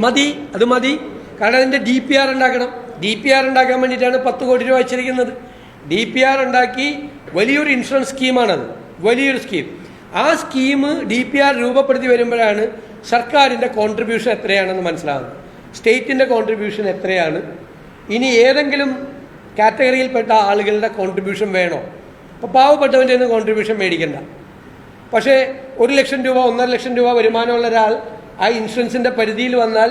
മതി, അത് മതി. കാരണം അതിൻ്റെ DPR ഉണ്ടാക്കണം. DPR ഉണ്ടാക്കാൻ വേണ്ടിയിട്ടാണ് 10 കോടി രൂപ വെച്ചിരിക്കുന്നത്. DPR ഉണ്ടാക്കി വലിയൊരു ഇൻഷുറൻസ് സ്കീമാണത്, വലിയൊരു സ്കീം. ആ സ്കീം DPR രൂപപ്പെടുത്തി വരുമ്പോഴാണ് സർക്കാരിൻ്റെ കോൺട്രിബ്യൂഷൻ എത്രയാണെന്ന് മനസ്സിലാകുന്നത്, സ്റ്റേറ്റിൻ്റെ കോൺട്രിബ്യൂഷൻ എത്രയാണ്, ഇനി ഏതെങ്കിലും കാറ്റഗറിയിൽപ്പെട്ട ആളുകളുടെ കോൺട്രിബ്യൂഷൻ വേണോ. അപ്പോൾ പാവപ്പെട്ടവൻ്റെ നിന്ന് കോൺട്രിബ്യൂഷൻ മേടിക്കണ്ട. പക്ഷേ 1 ലക്ഷം രൂപ 1.5 ലക്ഷം രൂപ വരുമാനമുള്ള ഒരാൾ ആ ഇൻഷുറൻസിൻ്റെ പരിധിയിൽ വന്നാൽ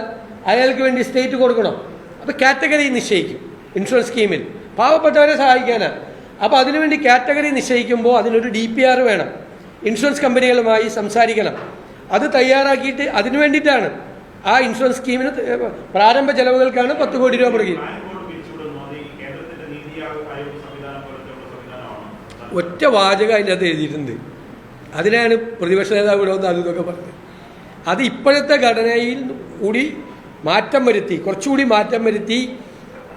അയാൾക്ക് വേണ്ടി സ്റ്റേറ്റ് കൊടുക്കണം. അപ്പോൾ കാറ്റഗറി നിശ്ചയിക്കും ഇൻഷുറൻസ് സ്കീമിൽ, പാവപ്പെട്ടവരെ സഹായിക്കാനാണ്. അപ്പോൾ അതിനുവേണ്ടി കാറ്റഗറി നിശ്ചയിക്കുമ്പോൾ അതിനൊരു DPR വേണം. ഇൻഷുറൻസ് കമ്പനികളുമായി സംസാരിക്കണം. അത് തയ്യാറാക്കിയിട്ട് അതിനു വേണ്ടിയിട്ടാണ് ആ ഇൻഷുറൻസ് സ്കീമിന് പ്രാരംഭ ചെലവുകൾക്കാണ് 10 കോടി രൂപ മുടക്കി. ഒറ്റ വാചകം അതിൻ്റെ അകത്ത് എഴുതിയിട്ടുണ്ട്. അതിനാണ് പ്രതിപക്ഷ നേതാവ് ഇവിടെ വന്ന് അതൊക്കെ പറഞ്ഞത്. അത് ഇപ്പോഴത്തെ ഘടനയിൽ കൂടി മാറ്റം വരുത്തി, കുറച്ചുകൂടി മാറ്റം വരുത്തി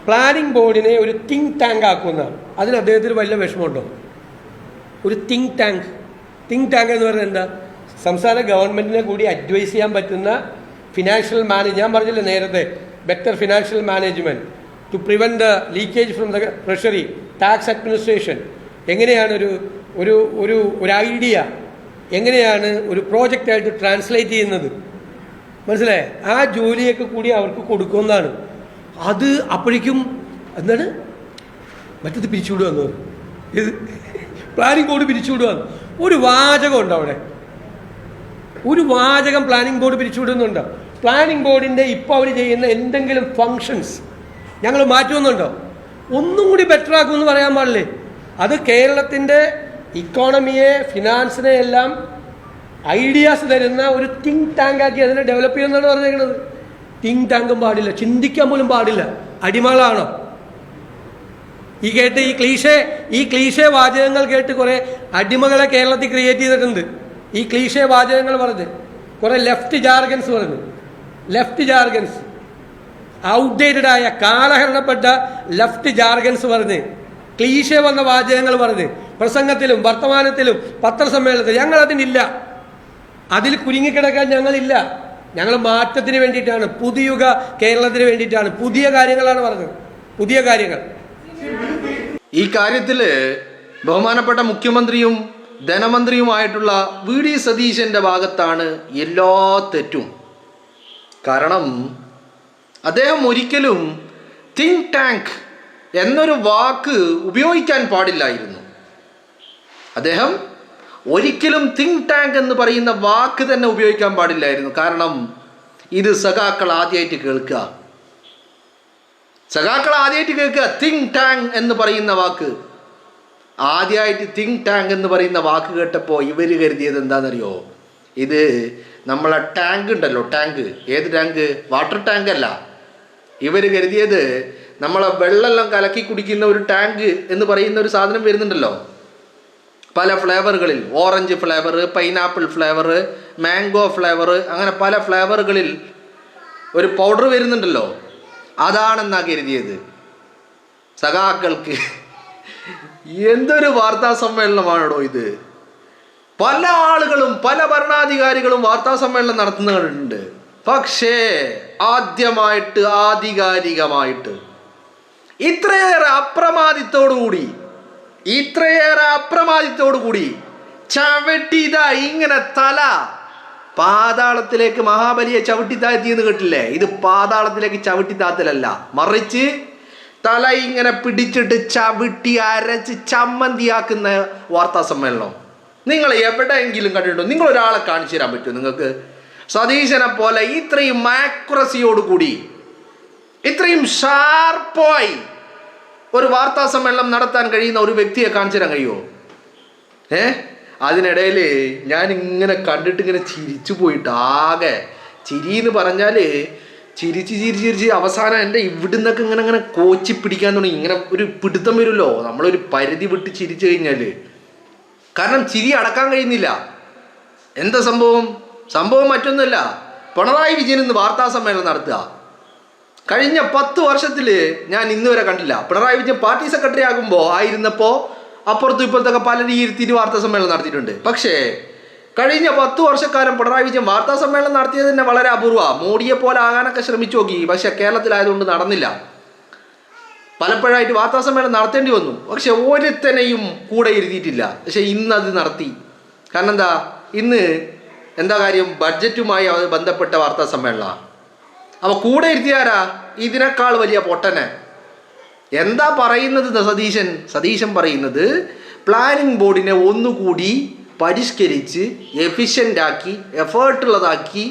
പ്ലാനിംഗ് ബോർഡിനെ ഒരു തിങ്ക് ടാങ്ക് ആക്കുന്നതാണ്. അതിന് അദ്ദേഹത്തിന് വലിയ വിഷമമുണ്ടോ? ഒരു തിങ്ക് ടാങ്ക് എന്ന് പറഞ്ഞാൽ എന്താ? സംസ്ഥാന ഗവൺമെൻറ്റിനെ കൂടി അഡ്വൈസ് ചെയ്യാൻ പറ്റുന്ന ഫിനാൻഷ്യൽ ഞാൻ പറഞ്ഞില്ലേ നേരത്തെ, better financial management to prevent the leakage from the treasury, tax administration, എങ്ങനെയാണ് ഒരു ഐഡിയ എങ്ങനെയാണ് ഒരു പ്രോജക്റ്റായിട്ട് ട്രാൻസ്ലേറ്റ് ചെയ്യുന്നത്, മനസ്സിലായേ? ആ ജോലിയൊക്കെ കൂടി അവർക്ക് കൊടുക്കുന്നതാണ്. അത് അപ്പോഴേക്കും എന്താണ് മറ്റത് പിരിച്ചുവിടുവെന്ന്, ഇത് പ്ലാനിംഗ് ബോർഡ് പിരിച്ചുവിടുകയാണ്. ഒരു വാചകം ഉണ്ടോ അവിടെ? ഒരു വാചകം പ്ലാനിംഗ് ബോർഡ് പിരിച്ചുവിടുന്നുണ്ടോ? പ്ലാനിംഗ് ബോർഡിൻ്റെ ഇപ്പോൾ അവർ ചെയ്യുന്ന എന്തെങ്കിലും ഫങ്ഷൻസ് ഞങ്ങൾ മാറ്റുമെന്നുണ്ടോ? ഒന്നും കൂടി ബെറ്റർ ആക്കുമെന്ന് പറയാൻ പാടില്ലേ? അത് കേരളത്തിൻ്റെ ഇക്കോണമിയെ, ഫിനാൻസിനെ എല്ലാം ഐഡിയാസ് തരുന്ന ഒരു തിങ്ക് ടാങ്ക് ആക്കി അതിനെ ഡെവലപ്പ് ചെയ്യുമെന്നാണ് പറഞ്ഞേക്കുന്നത്. തിങ്ക് ടാങ്കും പാടില്ല, ചിന്തിക്കാൻ പോലും പാടില്ല. അടിമകളാണോ ഈ ക്ലീഷേ വാചകങ്ങൾ കേട്ട് കുറേ അടിമകളെ കേരളത്തിൽ ക്രിയേറ്റ് ചെയ്തിട്ടുണ്ട്. ഈ ക്ലീഷേ വാചകങ്ങൾ പറഞ്ഞ് കുറേ ലെഫ്റ്റ് ജാർഗൻസ് ഔട്ട്ഡേറ്റഡ് ആയ കാലഹരണപ്പെട്ട ലെഫ്റ്റ് ജാർഗൻസ് പറഞ്ഞ് ക്ലീഷേ വന്ന വാചകങ്ങൾ പറഞ്ഞ് പ്രസംഗത്തിലും വർത്തമാനത്തിലും പത്രസമ്മേളനത്തിലും ഞങ്ങൾ അതിനില്ല. അതിൽ കുരുങ്ങിക്കിടക്കാൻ ഞങ്ങളില്ല. ഞങ്ങൾ മാറ്റത്തിന് വേണ്ടിയിട്ടാണ്, പുതിയുഗ കേരളത്തിന് വേണ്ടിയിട്ടാണ്, പുതിയ കാര്യങ്ങളാണ് പറഞ്ഞത്, പുതിയ കാര്യങ്ങൾ. ഈ കാര്യത്തിൽ ബഹുമാനപ്പെട്ട മുഖ്യമന്ത്രിയും ധനമന്ത്രിയുമായിട്ടുള്ള VD സതീശൻ്റെ ഭാഗത്താണ് എല്ലാ തെറ്റും. കാരണം അദ്ദേഹം ഒരിക്കലും തിങ്ക് ടാങ്ക് എന്നൊരു വാക്ക് ഉപയോഗിക്കാൻ പാടില്ലായിരുന്നു. അദ്ദേഹം ഒരിക്കലും തിങ്ക് ടാങ്ക് എന്ന് പറയുന്ന വാക്ക് തന്നെ ഉപയോഗിക്കാൻ പാടില്ലായിരുന്നു. കാരണം ഇത് സഖാക്കൾ ആദ്യമായിട്ട് കേൾക്കുക. തിങ്ക് ടാങ്ക് എന്ന് പറയുന്ന വാക്ക് ആദ്യമായിട്ട് തിങ്ക് ടാങ്ക് എന്ന് പറയുന്ന വാക്ക് കേട്ടപ്പോൾ ഇവർ കരുതിയത് എന്താണെന്നറിയോ? ഇത് നമ്മളെ ടാങ്ക് ഉണ്ടല്ലോ, ടാങ്ക്, ഏത് ടാങ്ക്? വാട്ടർ ടാങ്ക് അല്ല. ഇവർ കരുതിയത് നമ്മളെ വെള്ളമെല്ലാം കലക്കി കുടിക്കുന്ന ഒരു ടാങ്ക് എന്ന് പറയുന്ന ഒരു സാധനം വരുന്നുണ്ടല്ലോ, പല ഫ്ലേവറുകളിൽ, orange flavour, pineapple flavour, mango flavour, അങ്ങനെ പല ഫ്ലേവറുകളിൽ ഒരു പൗഡർ വരുന്നുണ്ടല്ലോ, അതാണെന്നാണ് കരുതിയത്. സഖാക്കൾക്ക് എന്തൊരു വാർത്താ സമ്മേളനമാണോ ഇത്! പല ആളുകളും പല ഭരണാധികാരികളും വാർത്താ സമ്മേളനം നടത്തുന്നുണ്ട്. പക്ഷേ ആധികാരികമായിട്ട് ഇത്രയേറെ അപ്രമാദിത്തോടുകൂടി ചവിട്ടിത ഇങ്ങനെ തല പാതാളത്തിലേക്ക് മഹാബലിയെ ചവിട്ടി താഴ്ത്തിയെന്ന് കേട്ടില്ലേ? ഇത് പാതാളത്തിലേക്ക് ചവിട്ടി താത്തലല്ല, മറിച്ച് തല ഇങ്ങനെ പിടിച്ചിട്ട് ചവിട്ടി അരച്ച് ചമ്മന്തിയാക്കുന്ന വാർത്താ സമ്മേളനം നിങ്ങൾ എവിടെയെങ്കിലും കണ്ടിട്ടുണ്ടോ? നിങ്ങൾ ഒരാളെ കാണിച്ചു തരാൻ പറ്റുമോ നിങ്ങൾക്ക്? സതീശനെ പോലെ ഇത്രയും ആക്യുറസിയോടുകൂടി, ഇത്രയും ഷാർപ്പായി ഒരു വാർത്താ സമ്മേളനം നടത്താൻ കഴിയുന്ന ഒരു വ്യക്തിയെ കാണിച്ചു തരാൻ കഴിയുമോ? അതിനിടയിൽ ഞാൻ ഇങ്ങനെ കണ്ടിട്ട് ഇങ്ങനെ ചിരിച്ചു പോയിട്ട്, ആകെ ചിരി എന്ന് പറഞ്ഞാൽ ചിരിച്ച് അവസാനം എൻ്റെ ഇവിടുന്നൊക്കെ ഇങ്ങനെ കോച്ചി പിടിക്കാൻ തുടങ്ങി. ഇങ്ങനെ ഒരു പിടുത്തം വരുമല്ലോ നമ്മളൊരു പരിധി വിട്ട് ചിരിച്ചു കഴിഞ്ഞാൽ. കാരണം ചിരി അടക്കാൻ കഴിയുന്നില്ല. എന്താ സംഭവം മറ്റൊന്നുമല്ല, പിണറായി വിജയൻ ഇന്ന് വാർത്താ സമ്മേളനം നടത്തുക. കഴിഞ്ഞ 10 വർഷത്തിൽ ഞാൻ ഇന്ന് വരെ കണ്ടില്ല. പിണറായി വിജയൻ പാർട്ടി സെക്രട്ടറി ആയിരുന്നപ്പോൾ അപ്പുറത്തും ഇപ്പുറത്തൊക്കെ പല രീതിയിൽ വാർത്താ സമ്മേളനം നടത്തിയിട്ടുണ്ട്. പക്ഷേ കഴിഞ്ഞ 10 വർഷക്കാലം പിണറായി വിജയൻ വാർത്താ സമ്മേളനം നടത്തിയത് തന്നെ വളരെ അപൂർവ. മോഡിയെ പോലെ ആകാനൊക്കെ ശ്രമിച്ചു നോക്കി, പക്ഷെ കേരളത്തിലായതുകൊണ്ട് നടന്നില്ല. പലപ്പോഴായിട്ട് വാർത്താ സമ്മേളനം നടത്തേണ്ടി വന്നു, പക്ഷെ ഒരുത്തനെയും കൂടെ ഇരുത്തിയിട്ടില്ല. പക്ഷെ ഇന്ന് അത് നടത്തി. കാരണം എന്താ? ഇന്ന് എന്താ കാര്യം? ബഡ്ജറ്റുമായി ബന്ധപ്പെട്ട വാർത്താ സമ്മേളനമാണ്. അപ്പോൾ കൂടെ ഇരുത്തിയാരാ? ഇതിനേക്കാൾ വലിയ പൊട്ടനെ. എന്താ പറയുന്നത് സതീശൻ പറയുന്നത്, പ്ലാനിംഗ് ബോർഡിനെ ഒന്നുകൂടി പരിഷ്കരിച്ച് എഫിഷ്യൻ്റാക്കി എഫേർട്ടുള്ളതാക്കി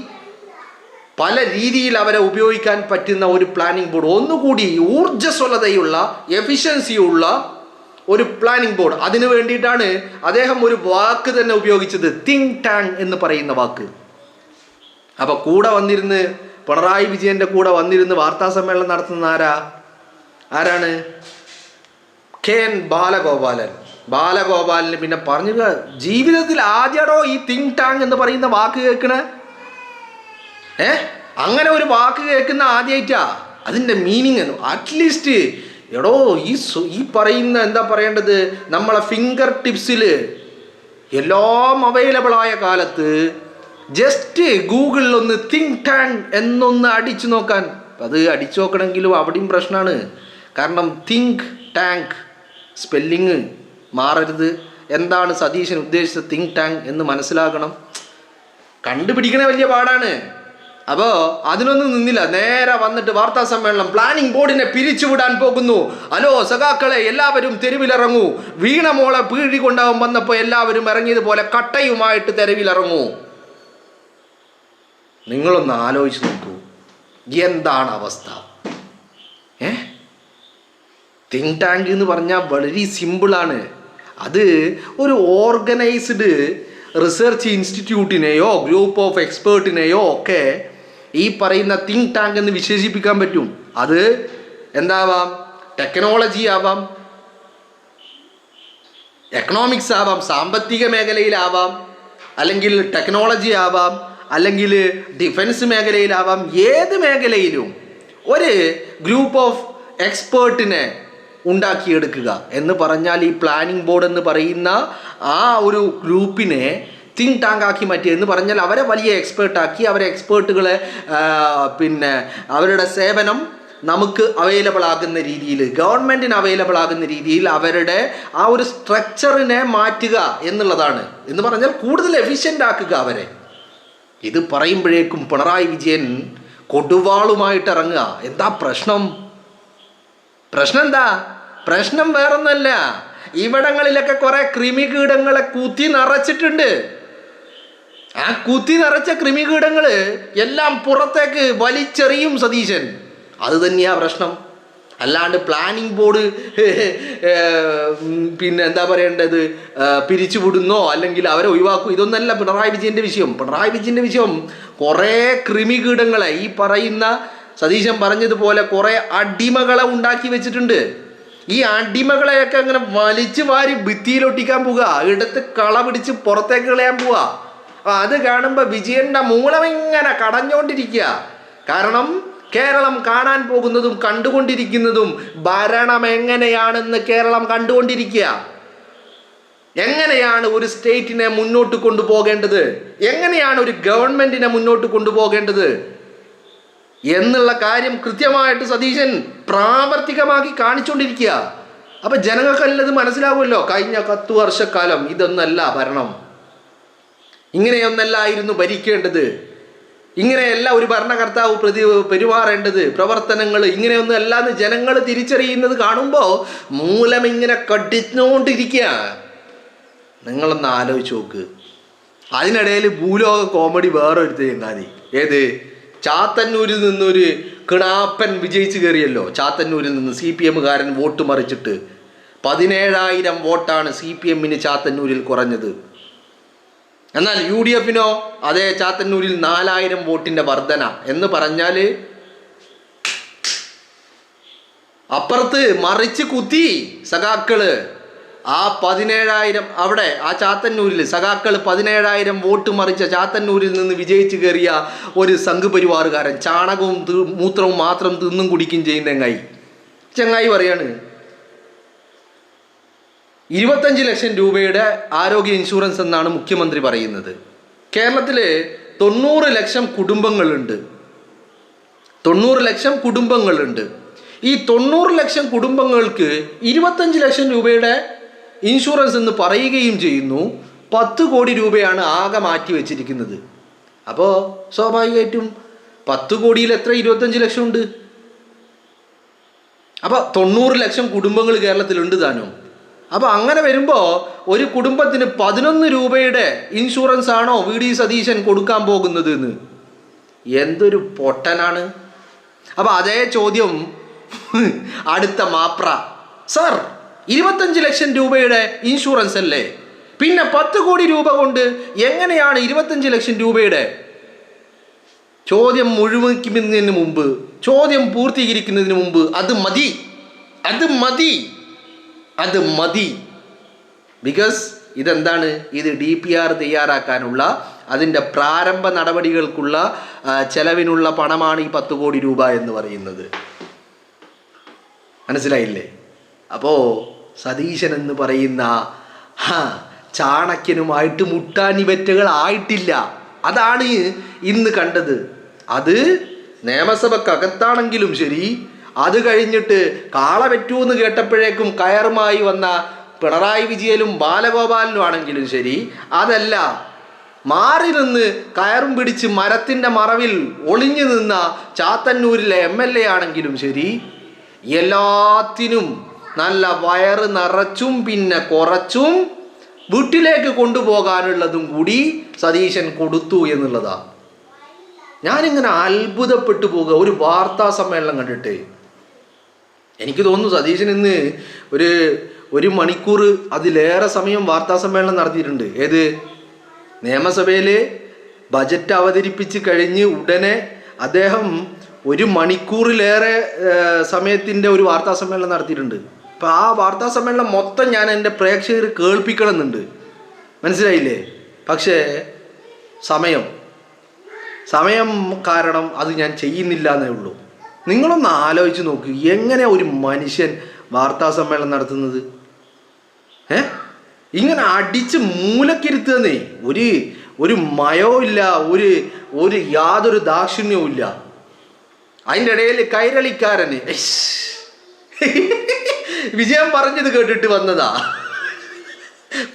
പല രീതിയിൽ അവരെ ഉപയോഗിക്കാൻ പറ്റുന്ന ഒരു പ്ലാനിംഗ് ബോർഡ്, ഒന്നുകൂടി ഊർജ്ജസ്വലതയുള്ള എഫിഷ്യൻസിയുള്ള ഒരു പ്ലാനിംഗ് ബോർഡ്. അതിനു വേണ്ടിയിട്ടാണ് അദ്ദേഹം ഒരു വാക്ക് തന്നെ ഉപയോഗിച്ചത്, തിങ്ക് ടാങ്ക് എന്ന് പറയുന്ന വാക്ക്. അപ്പോൾ കൂടെ വന്നിരുന്ന് പിണറായി വിജയൻ്റെ കൂടെ വന്നിരുന്ന് വാർത്താ സമ്മേളനം നടത്തുന്ന ആരാണ്? KN ബാലഗോപാലന് പിന്നെ പറഞ്ഞു, ജീവിതത്തിൽ ആദ്യമാണോ ഈ തിങ്ക് ടാങ്ക് എന്ന് പറയുന്ന വാക്ക് കേൾക്കണേ? അങ്ങനെ ഒരു വാക്ക് കേൾക്കുന്ന ആദ്യമായിട്ടാ. അതിൻ്റെ മീനിങ് അറ്റ്ലീസ്റ്റ് എടോ ഈ പറയുന്ന എന്താ പറയേണ്ടത്, നമ്മളെ ഫിംഗർ ടിപ്സിൽ എല്ലാം അവൈലബിളായ കാലത്ത് ജസ്റ്റ് ഗൂഗിളിൽ ഒന്ന് തിങ്ക് ടാങ്ക് എന്നൊന്ന് അടിച്ചു നോക്കാൻ. അത് അടിച്ചു നോക്കണമെങ്കിലും അവിടെയും പ്രശ്നമാണ്. കാരണം തിങ്ക് ടാങ്ക് സ്പെല്ലിങ് മാറരുത്. എന്താണ് സതീശൻ ഉദ്ദേശിച്ചത് തിങ്ക് ടാങ്ക് എന്ന് മനസ്സിലാക്കണം. കണ്ടുപിടിക്കണ വലിയ പാടാണ്. അപ്പോൾ അതിനൊന്നും നിന്നില്ല, നേരെ വന്നിട്ട് വാർത്താ സമ്മേളനം, പ്ലാനിംഗ് ബോർഡിനെ പിരിച്ചുവിടാൻ പോകുന്നു. ഹലോ സഖാക്കളെ, എല്ലാവരും തെരുവിലിറങ്ങൂ. വീണ മോളെ പീഴി കൊണ്ടാവും വന്നപ്പോൾ എല്ലാവരും ഇറങ്ങിയതുപോലെ കട്ടയുമായിട്ട് തെരുവിലിറങ്ങൂ. നിങ്ങളൊന്ന് ആലോചിച്ച് നോക്കൂ, എന്താണ് അവസ്ഥ? തിങ്ക് ടാങ്ക് എന്ന് പറഞ്ഞാൽ വളരെ സിമ്പിളാണ്. അത് ഒരു ഓർഗനൈസ്ഡ് റിസർച്ച് ഇൻസ്റ്റിറ്റ്യൂട്ടിനെയോ ഗ്രൂപ്പ് ഓഫ് എക്സ്പേർട്ടിനെയോ ഒക്കെ ഈ പറയുന്ന തിങ്ക് ടാങ്ക് എന്ന് വിശേഷിപ്പിക്കാൻ പറ്റും. അത് എന്താവാം? ടെക്നോളജി ആവാം, എക്കണോമിക്സ് ആവാം, സാമ്പത്തിക മേഖലയിലാവാം, അല്ലെങ്കിൽ ടെക്നോളജി ആവാം, അല്ലെങ്കിൽ ഡിഫൻസ് മേഖലയിലാവാം. ഏത് മേഖലയിലും ഒരു ഗ്രൂപ്പ് ഓഫ് എക്സ്പേർട്ടിനെ ഉണ്ടാക്കിയെടുക്കുക എന്ന് പറഞ്ഞാൽ ഈ പ്ലാനിംഗ് ബോർഡ് എന്ന് പറയുന്ന ആ ഒരു ഗ്രൂപ്പിനെ തിങ്ക് ടാങ്ക് ആക്കി മാറ്റുക എന്ന് പറഞ്ഞാൽ അവരെ വലിയ എക്സ്പേർട്ടാക്കി അവരെ എക്സ്പേർട്ടുകളെ പിന്നെ അവരുടെ സേവനം നമുക്ക് അവൈലബിൾ ആകുന്ന രീതിയിൽ, ഗവൺമെൻറ്റിന് അവൈലബിൾ ആകുന്ന രീതിയിൽ അവരുടെ ആ ഒരു സ്ട്രക്ചറിനെ മാറ്റുക എന്നുള്ളതാണ്. എന്ന് പറഞ്ഞാൽ കൂടുതൽ എഫിഷ്യൻ്റ് ആക്കുക അവരെ. ഇത് പറയുമ്പോഴേക്കും പിണറായി വിജയൻ കൊടുവാളുമായിട്ട് ഇറങ്ങുക. എന്താ പ്രശ്നം? എന്താ പ്രശ്നം? വേറൊന്നല്ല, ഇവിടങ്ങളിലൊക്കെ കുറെ കൃമികീടങ്ങളെ കുത്തി നിറച്ചിട്ടുണ്ട്. ആ കുത്തി നിറച്ച കൃമികീടങ്ങൾ എല്ലാം പുറത്തേക്ക് വലിച്ചെറിയും സതീശൻ. അത് തന്നെയാ പ്രശ്നം. അല്ലാണ്ട് പ്ലാനിംഗ് ബോർഡ് പിന്നെ എന്താ പറയേണ്ടത്, പിരിച്ചുവിടുന്നോ അല്ലെങ്കിൽ അവരെ ഒഴിവാക്കും, ഇതൊന്നല്ല പിണറായി വിജയൻ്റെ വിഷയം. പിണറായി വിജയൻ്റെ വിഷയം കുറേ കൃമികീടങ്ങളെ, ഈ പറയുന്ന സതീശൻ പറഞ്ഞതുപോലെ കുറേ അടിമകളെ ഉണ്ടാക്കി വെച്ചിട്ടുണ്ട്. ഈ അടിമകളെയൊക്കെ അങ്ങനെ വലിച്ചു വാരി ഭിത്തിയിലൊട്ടിക്കാൻ പോവുക, എടുത്ത് കള പിടിച്ച് പുറത്തേക്ക് കളയാൻ പോവുക. അത് കാണുമ്പോൾ വിജയൻ്റെ മൂലം ഇങ്ങനെ കടഞ്ഞുകൊണ്ടിരിക്കുക. കാരണം കേരളം കാണാൻ പോകുന്നതും കണ്ടുകൊണ്ടിരിക്കുന്നതും ഭരണം എങ്ങനെയാണെന്ന് കേരളം കണ്ടുകൊണ്ടിരിക്കുക. എങ്ങനെയാണ് ഒരു സ്റ്റേറ്റിനെ മുന്നോട്ട് കൊണ്ടുപോകേണ്ടത്, എങ്ങനെയാണ് ഒരു ഗവൺമെൻറ്റിനെ മുന്നോട്ട് കൊണ്ടുപോകേണ്ടത് എന്നുള്ള കാര്യം കൃത്യമായിട്ട് സതീശൻ പ്രാവർത്തികമാക്കി കാണിച്ചുകൊണ്ടിരിക്കുക. അപ്പം ജനങ്ങൾക്കെല്ലാം മനസ്സിലാവുമല്ലോ. കഴിഞ്ഞ 10 വർഷക്കാലം ഇതൊന്നല്ല ഭരണം, ഇങ്ങനെയൊന്നല്ലായിരുന്നു ഭരിക്കേണ്ടത്, ഇങ്ങനെയല്ല ഒരു ഭരണകർത്താവ് പെരുമാറേണ്ടത്, പ്രവർത്തനങ്ങൾ ഇങ്ങനെയൊന്നും അല്ലാന്ന് ജനങ്ങൾ തിരിച്ചറിയുന്നത് കാണുമ്പോൾ മൂലം ഇങ്ങനെ കടിച്ചുകൊണ്ടിരിക്കുക. നിങ്ങളൊന്ന് ആലോചിച്ച് നോക്ക്. അതിനിടയിൽ ഭൂലോക കോമഡി വേറൊരുത്ത് ചങ്ങാതി. ഏത്? ചാത്തന്നൂരിൽ നിന്നൊരു കിണാപ്പൻ വിജയിച്ച് കയറിയല്ലോ. ചാത്തന്നൂരിൽ നിന്ന് CPM-കാരൻ വോട്ട് മറിച്ചിട്ട് 17,000 വോട്ടാണ് CPM-ന് ചാത്തന്നൂരിൽ കുറഞ്ഞത്. എന്നാൽ UDF-നോ അതേ ചാത്തന്നൂരിൽ 4,000 വോട്ടിൻ്റെ വർധന എന്ന് പറഞ്ഞാൽ അപ്പുറത്ത് മറിച്ച് കുത്തി സഖാക്കള്. ആ 17,000 അവിടെ ആ ചാത്തന്നൂരിൽ സഖാക്കൾ 17,000 വോട്ട് മറിച്ച ചാത്തന്നൂരിൽ നിന്ന് വിജയിച്ച് കയറിയ ഒരു സംഘപരിവാറുകാരൻ ചാണകവും മൂത്രവും മാത്രം തിന്നും കുടിക്കും ചെയ്യുന്ന ചങ്ങായി പറയാണ് 25 ലക്ഷം രൂപയുടെ ആരോഗ്യ ഇൻഷുറൻസ് എന്നാണ് മുഖ്യമന്ത്രി പറയുന്നത്. കേരളത്തിൽ 90 ലക്ഷം കുടുംബങ്ങളുണ്ട്. 90 ലക്ഷം കുടുംബങ്ങളുണ്ട്. ഈ 90 ലക്ഷം കുടുംബങ്ങൾക്ക് 25 ലക്ഷം രൂപയുടെ ഇൻഷുറൻസ് എന്ന് പറയുകയും ചെയ്യുന്നു. 10 കോടി രൂപയാണ് ആകെ മാറ്റി വെച്ചിരിക്കുന്നത്. അപ്പോൾ സ്വാഭാവികമായിട്ടും 10 കോടിയിൽ എത്ര 25 ലക്ഷം ഉണ്ട്? അപ്പോൾ 90 ലക്ഷം കുടുംബങ്ങൾ കേരളത്തിലുണ്ട് താനും. അപ്പോൾ അങ്ങനെ വരുമ്പോൾ ഒരു കുടുംബത്തിന് 11 രൂപയുടെ ഇൻഷുറൻസ് ആണോ VD സതീശൻ കൊടുക്കാൻ പോകുന്നത് എന്ന്? എന്തൊരു പൊട്ടനാണ്. അപ്പോൾ അതേ ചോദ്യം അടുത്ത മാപ്ര, സർ 25 ലക്ഷം രൂപയുടെ ഇൻഷുറൻസ് അല്ലേ, പിന്നെ 10 കോടി രൂപ കൊണ്ട് എങ്ങനെയാണ് 25 ലക്ഷം രൂപയുടെ? ചോദ്യം മുഴുവനിക്കുന്നതിന് മുമ്പ്, ചോദ്യം പൂർത്തീകരിക്കുന്നതിന് മുമ്പ് അത് മതി, അത് മതി, അത് മതി. ബിക്കോസ് ഇതെന്താണ്? ഇത് DPR തയ്യാറാക്കാനുള്ള അതിൻ്റെ പ്രാരംഭ നടപടികൾക്കുള്ള ചെലവിനുള്ള പണമാണ് ഈ 10 കോടി രൂപ എന്ന് പറയുന്നത്. മനസ്സിലായില്ലേ? അപ്പോൾ സതീശൻ എന്ന് പറയുന്ന ചാണക്യനുമായിട്ട് മുട്ടാനിവറ്റകൾ ആയിട്ടില്ല. അതാണ് ഇന്ന് കണ്ടത്. അത് നിയമസഭക്കകത്താണെങ്കിലും ശരി, അത് കഴിഞ്ഞിട്ട് കാള പറ്റൂന്ന് കേട്ടപ്പോഴേക്കും കയറുമായി വന്ന പിണറായി വിജയനും ബാലഗോപാലനും ആണെങ്കിലും ശരി, അതല്ല മാറി നിന്ന് കയറും പിടിച്ച് മരത്തിൻ്റെ മറവിൽ ഒളിഞ്ഞു നിന്ന ചാത്തന്നൂരിലെ MLA ആണെങ്കിലും ശരി, എല്ലാത്തിനും നല്ല വയറ് നിറച്ചും പിന്നെ കുറച്ചും വീട്ടിലേക്ക് കൊണ്ടുപോകാനുള്ളതും കൂടി സതീശൻ കൊടുത്തു എന്നുള്ളതാ. ഞാനിങ്ങനെ അത്ഭുതപ്പെട്ടു പോകുക ഒരു വാർത്താ സമ്മേളനം കണ്ടിട്ട്. എനിക്ക് തോന്നുന്നു സതീശൻ ഇന്ന് ഒരു മണിക്കൂർ അതിലേറെ സമയം വാർത്താ സമ്മേളനം നടത്തിയിട്ടുണ്ട്. ഏത്? നിയമസഭയിൽ ബജറ്റ് അവതരിപ്പിച്ച് കഴിഞ്ഞ് ഉടനെ അദ്ദേഹം 1 മണിക്കൂറിലേറെ സമയത്തിൻ്റെ ഒരു വാർത്താ സമ്മേളനം നടത്തിയിട്ടുണ്ട്. അപ്പോൾ ആ വാർത്താ സമ്മേളനം മൊത്തം ഞാൻ എൻ്റെ പ്രേക്ഷകർ കേൾപ്പിക്കണമെന്നുണ്ട്. മനസ്സിലായില്ലേ? പക്ഷേ സമയം കാരണം അത് ഞാൻ ചെയ്യുന്നില്ല എന്നേ ഉള്ളൂ. നിങ്ങളൊന്ന് ആലോചിച്ച് നോക്ക്, എങ്ങനെ ഒരു മനുഷ്യൻ വാർത്താ സമ്മേളനം നടത്തുന്നത്? ഇങ്ങനെ അടിച്ച് മൂലക്കിരുത്തുന്നേ, ഒരു മയവും ഇല്ല, ഒരു യാതൊരു ദാക്ഷിണ്യവും ഇല്ല. അതിൻ്റെ ഇടയിൽ കൈരളിക്കാരന് വിജയം പറഞ്ഞത് കേട്ടിട്ട് വന്നതാ.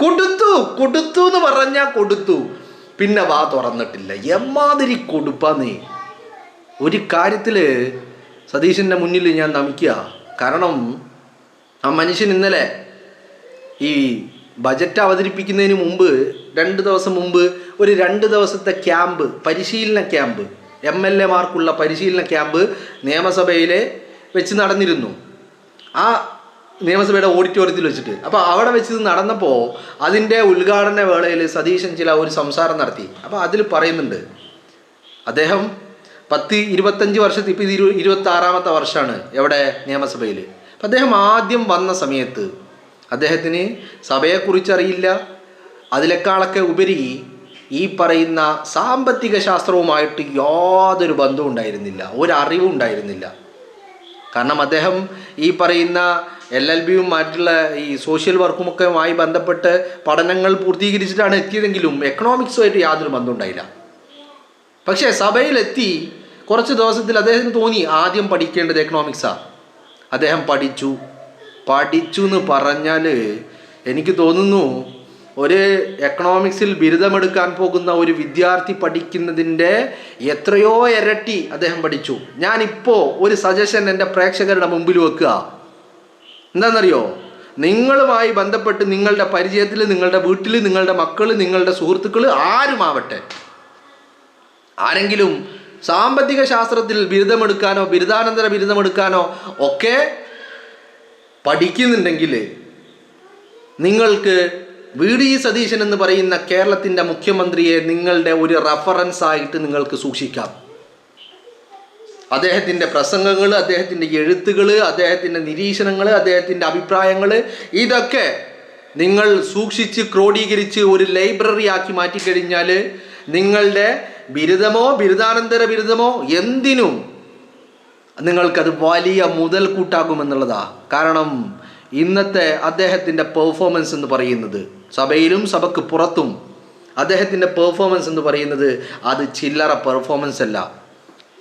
കൊടുത്തു എന്ന് പറഞ്ഞാൽ കൊടുത്തു, പിന്നെ വാ തുറന്നിട്ടില്ല. എമ്മാതിരി കൊടുപ്പാന്നേ. ഒരു കാര്യത്തിൽ സതീശൻ്റെ മുന്നിൽ ഞാൻ നമിക്കുക. കാരണം ആ മനുഷ്യൻ ഇന്നലെ ഈ ബജറ്റ് അവതരിപ്പിക്കുന്നതിന് മുമ്പ് 2 ദിവസം മുമ്പ് ഒരു 2 ദിവസത്തെ പരിശീലന ക്യാമ്പ് MLA മാർക്കുള്ള പരിശീലന ക്യാമ്പ് നിയമസഭയിൽ വെച്ച് നടന്നിരുന്നു. ആ നിയമസഭയുടെ ഓഡിറ്റോറിയത്തിൽ വെച്ചിട്ട്. അപ്പോൾ അവിടെ വെച്ച് നടന്നപ്പോൾ അതിൻ്റെ ഉദ്ഘാടന വേളയിൽ സതീശൻ ഒരു സംസാരം നടത്തി. അപ്പോൾ അതിൽ പറയുന്നുണ്ട്, അദ്ദേഹം 25 വർഷത്തിൽ ഇപ്പോൾ 26ാമത്തെ വർഷമാണ് എവിടെ? നിയമസഭയിൽ. അപ്പം അദ്ദേഹം ആദ്യം വന്ന സമയത്ത് അദ്ദേഹത്തിന് സഭയെക്കുറിച്ച് അറിയില്ല. അതിനേക്കാളൊക്കെ ഉപരി ഈ പറയുന്ന സാമ്പത്തിക ശാസ്ത്രവുമായിട്ട് യാതൊരു ബന്ധവും ഉണ്ടായിരുന്നില്ല, ഒരറിവും ഉണ്ടായിരുന്നില്ല. കാരണം അദ്ദേഹം ഈ പറയുന്ന LLBയും മറ്റുള്ള ഈ സോഷ്യൽ വർക്കുമൊക്കെയുമായി ബന്ധപ്പെട്ട് പഠനങ്ങൾ പൂർത്തീകരിച്ചിട്ടാണ് എത്തിയതെങ്കിലും എക്കണോമിക്സുമായിട്ട് യാതൊരു ബന്ധം ഉണ്ടായില്ല. പക്ഷേ സഭയിലെത്തി കുറച്ച് ദിവസത്തിൽ അദ്ദേഹത്തിന് തോന്നി ആദ്യം പഠിക്കേണ്ടത് എക്കണോമിക്സാണ്. അദ്ദേഹം പഠിച്ചു എന്ന് പറഞ്ഞാൽ എനിക്ക് തോന്നുന്നു ഒരു എക്കണോമിക്സിൽ ബിരുദമെടുക്കാൻ പോകുന്ന ഒരു വിദ്യാർത്ഥി പഠിക്കുന്നതിൻ്റെ എത്രയോ ഇരട്ടി അദ്ദേഹം പഠിച്ചു. ഞാനിപ്പോൾ ഒരു സജഷൻ എൻ്റെ പ്രേക്ഷകരുടെ മുമ്പിൽ വെക്കുക. എന്താണെന്നറിയോ? നിങ്ങളുമായി ബന്ധപ്പെട്ട് നിങ്ങളുടെ പരിചയത്തിൽ, നിങ്ങളുടെ വീട്ടിൽ, നിങ്ങളുടെ മക്കൾ, നിങ്ങളുടെ സുഹൃത്തുക്കൾ ആരുമാവട്ടെ, ആരെങ്കിലും സാമ്പത്തിക ശാസ്ത്രത്തിൽ ബിരുദമെടുക്കാനോ ബിരുദാനന്തര ബിരുദമെടുക്കാനോ ഒക്കെ പഠിക്കുന്നുണ്ടെങ്കിൽ നിങ്ങൾക്ക് VD സതീശൻ എന്ന് പറയുന്ന കേരളത്തിൻ്റെ മുഖ്യമന്ത്രിയെ നിങ്ങളുടെ ഒരു റഫറൻസ് ആയിട്ട് നിങ്ങൾക്ക് സൂക്ഷിക്കാം. അദ്ദേഹത്തിൻ്റെ പ്രസംഗങ്ങൾ, അദ്ദേഹത്തിൻ്റെ എഴുത്തുകൾ, അദ്ദേഹത്തിൻ്റെ നിരീക്ഷണങ്ങൾ, അദ്ദേഹത്തിൻ്റെ അഭിപ്രായങ്ങൾ, ഇതൊക്കെ നിങ്ങൾ സൂക്ഷിച്ച് ക്രോഡീകരിച്ച് ഒരു ലൈബ്രറി ആക്കി മാറ്റിക്കഴിഞ്ഞാൽ നിങ്ങളുടെ ബിരുദമോ ബിരുദാനന്തര ബിരുദമോ എന്തിനും നിങ്ങൾക്കത് വലിയ മുതൽക്കൂട്ടാകുമെന്നുള്ളതാണ്. കാരണം ഇന്നത്തെ അദ്ദേഹത്തിൻ്റെ പെർഫോമൻസ് എന്ന് പറയുന്നത് സഭയിലും സഭയ്ക്ക് പുറത്തും അദ്ദേഹത്തിൻ്റെ പെർഫോമൻസ് എന്ന് പറയുന്നത് അത് ചില്ലറ പെർഫോമൻസ് അല്ല.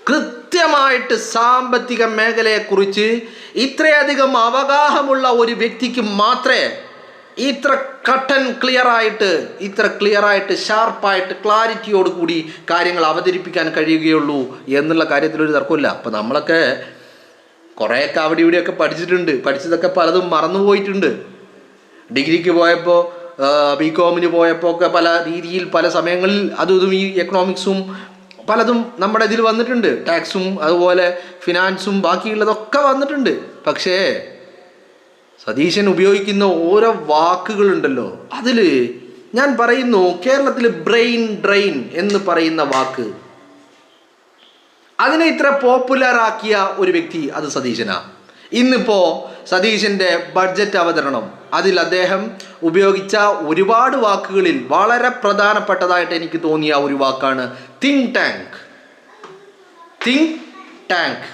കൃത്യമായിട്ട് സാമ്പത്തിക മേഖലയെക്കുറിച്ച് ഇത്രയധികം അവഗാഹമുള്ള ഒരു വ്യക്തിക്ക് മാത്രമേ ഇത്ര കട്ടൻ ക്ലിയർ ആയിട്ട് ഷാർപ്പായിട്ട് ക്ലാരിറ്റിയോട് കൂടി കാര്യങ്ങൾ അവതരിപ്പിക്കാൻ കഴിയുകയുള്ളൂ എന്നുള്ള കാര്യത്തിലൊരു തർക്കമില്ല. അപ്പോൾ നമ്മളൊക്കെ കുറേയൊക്കെ അവിടെ ഇവിടെയൊക്കെ പഠിച്ചതൊക്കെ പലതും മറന്നുപോയിട്ടുണ്ട്. ഡിഗ്രിക്ക് പോയപ്പോൾ ബികോമിന് പോയപ്പോൾ ഒക്കെ പല രീതിയിൽ പല സമയങ്ങളിൽ അതും ഈ എക്കണോമിക്സും പലതും നമ്മുടെ ഇതിൽ വന്നിട്ടുണ്ട്. ടാക്സും അതുപോലെ ഫിനാൻസും ബാക്കിയുള്ളതൊക്കെ വന്നിട്ടുണ്ട്. പക്ഷേ സതീശൻ ഉപയോഗിക്കുന്ന ഓരോ വാക്കുകളുണ്ടല്ലോ, അതിൽ ഞാൻ പറയുന്നു, കേരളത്തിൽ ബ്രെയിൻ ഡ്രെയിൻ എന്ന് പറയുന്ന വാക്ക്, അതിനെ ഇത്ര പോപ്പുലറാക്കിയ ഒരു വ്യക്തി അത് സതീശനാണ്. ഇന്നിപ്പോൾ സതീശൻ്റെ ബഡ്ജറ്റ് അവതരണം, അതിൽ അദ്ദേഹം ഉപയോഗിച്ച ഒരുപാട് വാക്കുകളിൽ വളരെ പ്രധാനപ്പെട്ടതായിട്ട് എനിക്ക് തോന്നിയ ഒരു വാക്കാണ് തിങ്ക് ടാങ്ക്.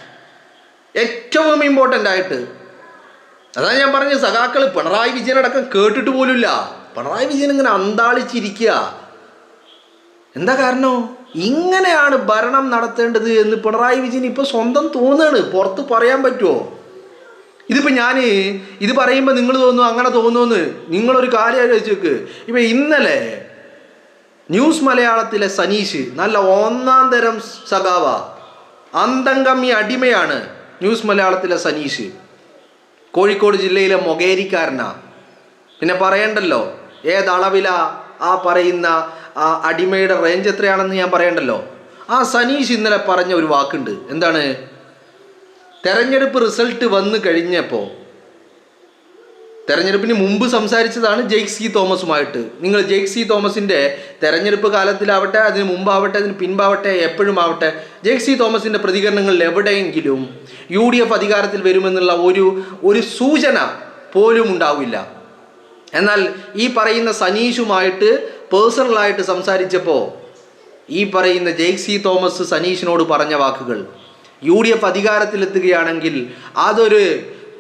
ഏറ്റവും ഇമ്പോർട്ടൻ്റ് ആയിട്ട് അതാണ് ഞാൻ പറഞ്ഞത്. സഖാക്കൾ പിണറായി വിജയനടക്കം കേട്ടിട്ട് പോലുമില്ല. പിണറായി വിജയൻ ഇങ്ങനെ അന്താളിച്ചിരിക്കുക. എന്താ കാരണം? ഇങ്ങനെയാണ് ഭരണം നടത്തേണ്ടത് എന്ന് പിണറായി വിജയൻ ഇപ്പോൾ സ്വന്തം തോന്നുകയാണ്. പുറത്ത് പറയാൻ പറ്റുമോ? ഇതിപ്പോൾ ഞാൻ ഇത് പറയുമ്പോൾ നിങ്ങൾ തോന്നുന്നു അങ്ങനെ തോന്നുമെന്ന്. നിങ്ങളൊരു കാര്യം ആലോചിച്ച് നോക്ക്. ഇപ്പം ഇന്നലെ ന്യൂസ് മലയാളത്തിലെ സനീഷ് നല്ല ഒന്നാം തരം സഖാവ, അന്തംഗമ്യ അടിമയാണ് ന്യൂസ് മലയാളത്തിലെ സനീഷ്. കോഴിക്കോട് ജില്ലയിലെ മൊകേരിക്കാരനാ. പിന്നെ പറയണ്ടല്ലോ ഏതളവിലാ ആ പറയുന്ന ആ അടിമയുടെ റേഞ്ച് എത്രയാണെന്ന് ഞാൻ പറയണ്ടല്ലോ. ആ സനീഷ് ഇന്നലെ പറഞ്ഞ ഒരു വാക്കുണ്ട്. എന്താണ്? തെരഞ്ഞെടുപ്പ് റിസൾട്ട് വന്നു കഴിഞ്ഞപ്പോൾ, തെരഞ്ഞെടുപ്പിന് മുമ്പ് സംസാരിച്ചതാണ് ജെയ്സി തോമസുമായിട്ട്. നിങ്ങൾ ജെയ്സി തോമസിൻ്റെ തെരഞ്ഞെടുപ്പ് കാലത്തിലാവട്ടെ, അതിന് മുമ്പാവട്ടെ, അതിന് പിൻപാവട്ടെ, എപ്പോഴും ആവട്ടെ, ജെയ്സി തോമസിൻ്റെ പ്രതികരണങ്ങളിൽ എവിടെയെങ്കിലും UDF അധികാരത്തിൽ വരുമെന്നുള്ള ഒരു സൂചന പോലും ഉണ്ടാവില്ല. എന്നാൽ ഈ പറയുന്ന സനീഷുമായിട്ട് പേഴ്സണലായിട്ട് സംസാരിച്ചപ്പോൾ ഈ പറയുന്ന ജെയ്സി തോമസ് സനീഷിനോട് പറഞ്ഞ വാക്കുകൾ, UDF അധികാരത്തിലെത്തുകയാണെങ്കിൽ അതൊരു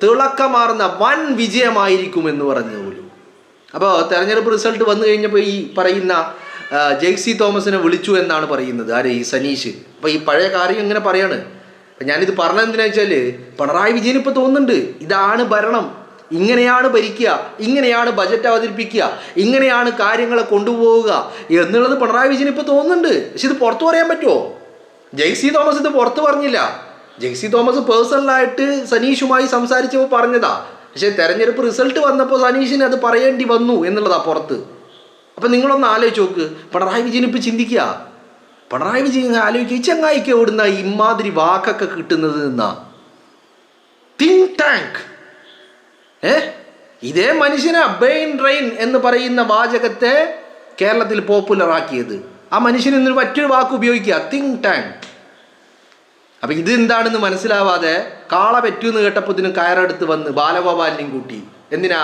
തിളക്കമാർന്ന വൻ വിജയമായിരിക്കുമെന്ന് പറഞ്ഞു പോലും. അപ്പോൾ തെരഞ്ഞെടുപ്പ് റിസൾട്ട് വന്നു കഴിഞ്ഞപ്പോൾ ഈ പറയുന്ന ജെയ്സി തോമസിനെ വിളിച്ചു എന്നാണ് പറയുന്നത്. ആരെ? ഈ സനീഷ്. അപ്പോൾ ഈ പഴയ കാര്യം ഇങ്ങനെ പറയാണ്. അപ്പം ഞാനിത് പറഞ്ഞതെന്തിനാ വെച്ചാൽ, പിണറായി വിജയൻ ഇപ്പോൾ തോന്നുന്നുണ്ട് ഇതാണ് ഭരണം, ഇങ്ങനെയാണ് ഭരിക്കുക, ഇങ്ങനെയാണ് ബജറ്റ് അവതരിപ്പിക്കുക, ഇങ്ങനെയാണ് കാര്യങ്ങളെ കൊണ്ടുപോവുക എന്നുള്ളത് പിണറായി വിജയൻ ഇപ്പോൾ തോന്നുന്നുണ്ട്. പക്ഷെ ഇത് പുറത്തു പറയാൻ പറ്റുമോ? ജെയ്സി തോമസ് ഇത് പുറത്ത് പറഞ്ഞില്ല. ജെയ്സി തോമസ് പേഴ്സണലായിട്ട് സനീഷുമായി സംസാരിച്ചപ്പോൾ പറഞ്ഞതാ. പക്ഷേ തെരഞ്ഞെടുപ്പ് റിസൾട്ട് വന്നപ്പോൾ സനീഷിന് അത് പറയേണ്ടി വന്നു എന്നുള്ളതാ പുറത്ത്. അപ്പം നിങ്ങളൊന്ന് ആലോചിച്ച് നോക്ക്. പിണറായി വിജയൻ ഇപ്പോൾ ചിന്തിക്കുക, പിണറായി വിജയൻ ആലോചിക്കുക, ഈ ചങ്ങായിക്ക് എവിടുന്ന ഇമാതിരി വാക്കൊക്കെ കിട്ടുന്നത് എന്നാ? Think tank. ഇതേ മനുഷ്യനെ ബ്രെയിൻ ഡ്രെയിൻ എന്ന് പറയുന്ന വാചകത്തെ കേരളത്തിൽ പോപ്പുലറാക്കിയത്. ആ മനുഷ്യന് ഇന്നൊരു മറ്റൊരു വാക്ക് ഉപയോഗിക്കുക, തിങ്ക് ടാങ്ക്. അപ്പം ഇത് എന്താണെന്ന് മനസ്സിലാവാതെ കാള പറ്റൂന്ന് കേട്ടപ്പോൾ ഇതിന് കയറെടുത്ത് വന്ന് ബാലഗോപാലിനെയും കൂട്ടി. എന്തിനാ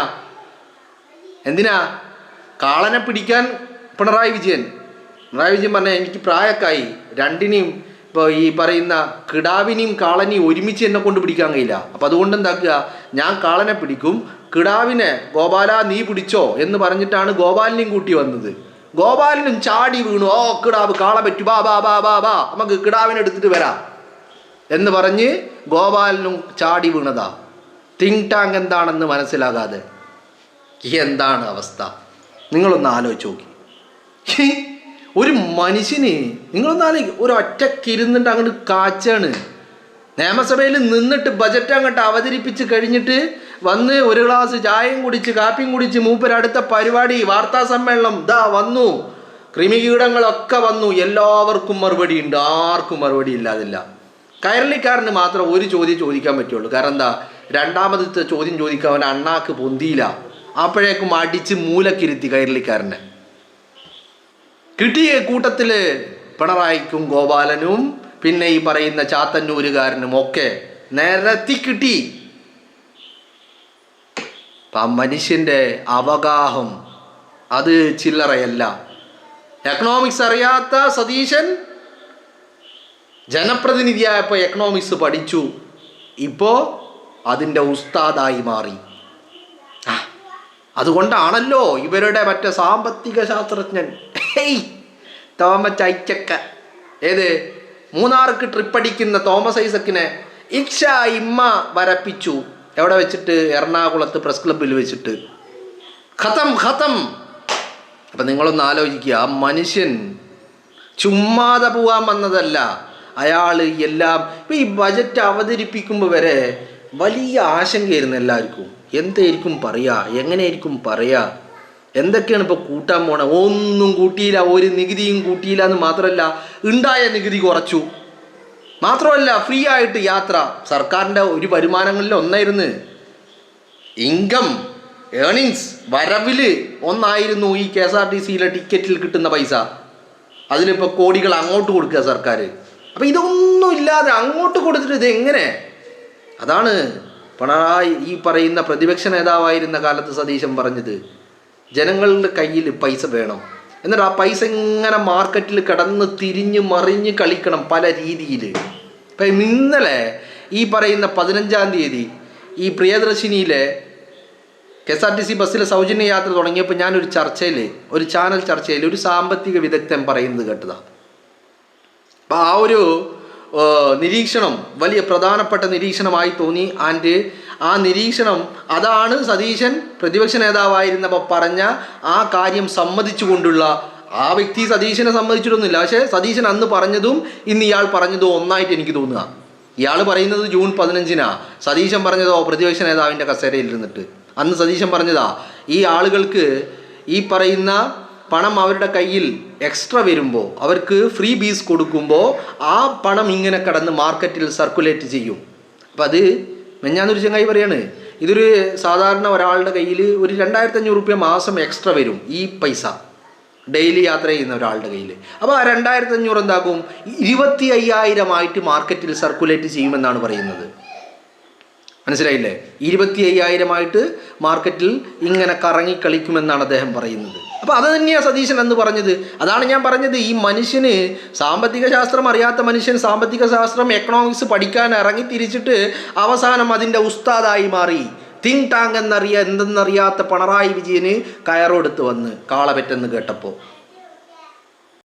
കാളനെ പിടിക്കാൻ? പിണറായി വിജയൻ പറഞ്ഞ എനിക്ക് പ്രായക്കായി, രണ്ടിനെയും ഇപ്പോൾ ഈ പറയുന്ന കിടാവിനെയും കാളനെയും ഒരുമിച്ച് എന്നെ കൊണ്ട് പിടിക്കാൻ കഴിയില്ല. അപ്പം അതുകൊണ്ട് എന്താക്കുക, ഞാൻ കാളനെ പിടിക്കും, കിടാവിനെ ഗോപാല നീ പിടിച്ചോ എന്ന് പറഞ്ഞിട്ടാണ് ഗോപാലിനെയും കൂട്ടി വന്നത്. ഗോപാലിനും ചാടി വീണു. ഓ കിടാവ് കാള പറ്റു, ബാ ബാ ബാ ബാ ബാ നമുക്ക് കിടാവിനെ എടുത്തിട്ട് വരാം എന്ന് പറഞ്ഞ് ഗോപാലിനും ചാടി വീണതാ. തിങ്ക് ടാങ്ക് എന്താണെന്ന് മനസ്സിലാകാതെ എന്താണ് അവസ്ഥ? നിങ്ങളൊന്ന് ആലോചിച്ച് നോക്കി. ഒരു മനുഷ്യന് നിങ്ങളൊന്ന് ആലോചിക്കും, ഒരു ഒറ്റക്കിരുന്നിട്ട് അങ്ങോട്ട് കാച്ചാണ്. നിയമസഭയിൽ നിന്നിട്ട് ബജറ്റ് അങ്ങോട്ട് അവതരിപ്പിച്ച് കഴിഞ്ഞിട്ട് വന്ന് ഒരു ഗ്ലാസ് ചായയും കുടിച്ച് കാപ്പിയും കുടിച്ച് മൂപ്പരടുത്ത പരിപാടി വാർത്താ സമ്മേളനം ദാ വന്നു. കൃമികീടങ്ങളൊക്കെ വന്നു. എല്ലാവർക്കും മറുപടി ഉണ്ട്, ആർക്കും മറുപടി ഇല്ലാതില്ല. കൈരളിക്കാരന് മാത്രം ഒരു ചോദ്യം ചോദിക്കാൻ പറ്റുള്ളൂ. കാരണം എന്താ? രണ്ടാമത്തെ ചോദ്യം ചോദിക്കാൻ അവൻ്റെ അണ്ണാക്ക് പൊന്തിയില്ല. അപ്പോഴേക്കും അടിച്ച് മൂലക്കിരുത്തി കൈരളിക്കാരനെ. കിട്ടിയ കൂട്ടത്തിൽ പിണറായിക്കും ഗോപാലനും പിന്നെ ഈ പറയുന്ന ചാത്തന്നൂരുകാരനും ഒക്കെ നിരത്തി കിട്ടി. ആ മനുഷ്യൻ്റെ അവഗാഹം അത് ചില്ലറയല്ല. എക്കണോമിക്സ് അറിയാത്ത സതീശൻ ജനപ്രതിനിധിയായപ്പോൾ എക്കണോമിക്സ് പഠിച്ചു. ഇപ്പോൾ അതിൻ്റെ ഉസ്താദായി മാറി. അതുകൊണ്ടാണല്ലോ ഇവരുടെ മറ്റേ സാമ്പത്തിക ശാസ്ത്രജ്ഞൻ തോമസ് ഐസക്ക്, ഏത് മൂന്നാർക്ക് ട്രിപ്പ് അടിക്കുന്ന തോമസ് ഐസക്കിനെ ഇക്ഷ ഇമ്മ വരപ്പിച്ചു. എവിടെ വെച്ചിട്ട്? എറണാകുളത്ത് പ്രസ് ക്ലബ്ബിൽ വെച്ചിട്ട്. ഖതം ഖതം. അപ്പം നിങ്ങളൊന്ന് ആലോചിക്കുക, ആ മനുഷ്യൻ ചുമ്മാതെ പോകാൻ വന്നതല്ല. അയാൾ എല്ലാം ഇപ്പം ഈ ബജറ്റ് അവതരിപ്പിക്കുമ്പോൾ വരെ വലിയ ആശങ്കയായിരുന്നു എല്ലാവർക്കും. എന്തായിരിക്കും പറയുക, എങ്ങനെയായിരിക്കും പറയുക, എന്തൊക്കെയാണ് ഇപ്പോൾ കൂട്ടാൻ പോണേ? ഒന്നും കൂട്ടിയില്ല, ഒരു നികുതിയും കൂട്ടിയില്ല എന്ന് മാത്രമല്ല, ഉണ്ടായ നികുതി കുറച്ചു. മാത്രമല്ല ഫ്രീ ആയിട്ട് യാത്ര. സർക്കാരിൻ്റെ ഒരു വരുമാനങ്ങളിൽ ഒന്നായിരുന്നു ഇൻകം, ഏണിങ്സ്, വരവിൽ ഒന്നായിരുന്നു ഈ KSRTCയിലെ ടിക്കറ്റിൽ കിട്ടുന്ന പൈസ. അതിലിപ്പോൾ കോടികൾ അങ്ങോട്ട് കൊടുക്കുക സർക്കാർ. അപ്പം ഇതൊന്നും ഇല്ലാതെ അങ്ങോട്ട് കൊടുത്തിട്ട് ഇത് എങ്ങനെ? അതാണ് പിണറായി ഈ പറയുന്ന പ്രതിപക്ഷ നേതാവായിരുന്ന കാലത്ത് സതീശൻ പറഞ്ഞത്, ജനങ്ങളുടെ കയ്യിൽ പൈസ വേണം, എന്നിട്ട് ആ പൈസ ഇങ്ങനെ മാർക്കറ്റിൽ കിടന്ന് തിരിഞ്ഞ് മറിഞ്ഞ് കളിക്കണം പല രീതിയിൽ. ഇപ്പം ഇന്നലെ ഈ പറയുന്ന 15-ാം തീയതി ഈ പ്രിയദർശിനിയിലെ KSRTC ബസ്സിലെ സൗജന്യ യാത്ര തുടങ്ങിയപ്പോൾ ഞാനൊരു ചർച്ചയിൽ, ഒരു ചാനൽ ചർച്ചയിൽ ഒരു സാമ്പത്തിക വിദഗ്ധൻ പറയുന്നത് കേട്ടതാണ്. അപ്പം ആ ഒരു നിരീക്ഷണം വലിയ പ്രധാനപ്പെട്ട നിരീക്ഷണമായി തോന്നി. ആൻഡ് ആ നിരീക്ഷണം അതാണ് സതീശൻ പ്രതിപക്ഷ നേതാവായിരുന്നപ്പോൾ പറഞ്ഞ ആ കാര്യം സമ്മതിച്ചുകൊണ്ടുള്ള, ആ വ്യക്തി സതീശനെ സമ്മതിച്ചിട്ടൊന്നുമില്ല, പക്ഷേ സതീശൻ അന്ന് പറഞ്ഞതും ഇന്ന് ഇയാൾ പറഞ്ഞതും ഒന്നായിട്ട് എനിക്ക് തോന്നുക. ഇയാൾ പറയുന്നത് ജൂൺ 15-നാ, സതീശൻ പറഞ്ഞതോ പ്രതിപക്ഷ നേതാവിൻ്റെ കസേരയിൽ ഇരുന്നിട്ട്. അന്ന് സതീശൻ പറഞ്ഞതാ ഈ ആളുകൾക്ക് ഈ പറയുന്ന പണം അവരുടെ കയ്യിൽ എക്സ്ട്രാ വരുമ്പോൾ, അവർക്ക് ഫ്രീ ബീസ് കൊടുക്കുമ്പോൾ ആ പണം ഇങ്ങനെ കടന്ന് മാർക്കറ്റിൽ സർക്കുലേറ്റ് ചെയ്യും. അപ്പം അത് മെഞ്ഞാന്നൊരു ചങ്ങായി പറയാണ്, ഇതൊരു സാധാരണ ഒരാളുടെ കയ്യിൽ ഒരു 2500 രൂപ മാസം എക്സ്ട്രാ വരും ഈ പൈസ ഡെയിലി യാത്ര ചെയ്യുന്ന ഒരാളുടെ കയ്യിൽ. അപ്പോൾ ആ 2500 എന്താക്കും? 25,000 മാർക്കറ്റിൽ സർക്കുലേറ്റ് ചെയ്യുമെന്നാണ് പറയുന്നത്. മനസ്സിലായില്ലേ? 25,000 മാർക്കറ്റിൽ ഇങ്ങനെ കറങ്ങിക്കളിക്കുമെന്നാണ് അദ്ദേഹം പറയുന്നത്. അപ്പോൾ അത് തന്നെയാണ് സതീശൻ അന്ന് പറഞ്ഞത്. അതാണ് ഞാൻ പറഞ്ഞത്, ഈ മനുഷ്യന് സാമ്പത്തിക ശാസ്ത്രം അറിയാത്ത മനുഷ്യൻ സാമ്പത്തിക ശാസ്ത്രം എക്കണോമിക്സ് പഠിക്കാൻ ഇറങ്ങി തിരിച്ചിട്ട് അവസാനം അതിൻ്റെ ഉസ്താദായി മാറി. തിങ്ക് ടാങ്ക് എന്തെന്നറിയാത്ത പിണറായി വിജയന് കയറെടുത്ത് വന്ന് കാളപെറ്റെന്ന് കേട്ടപ്പോൾ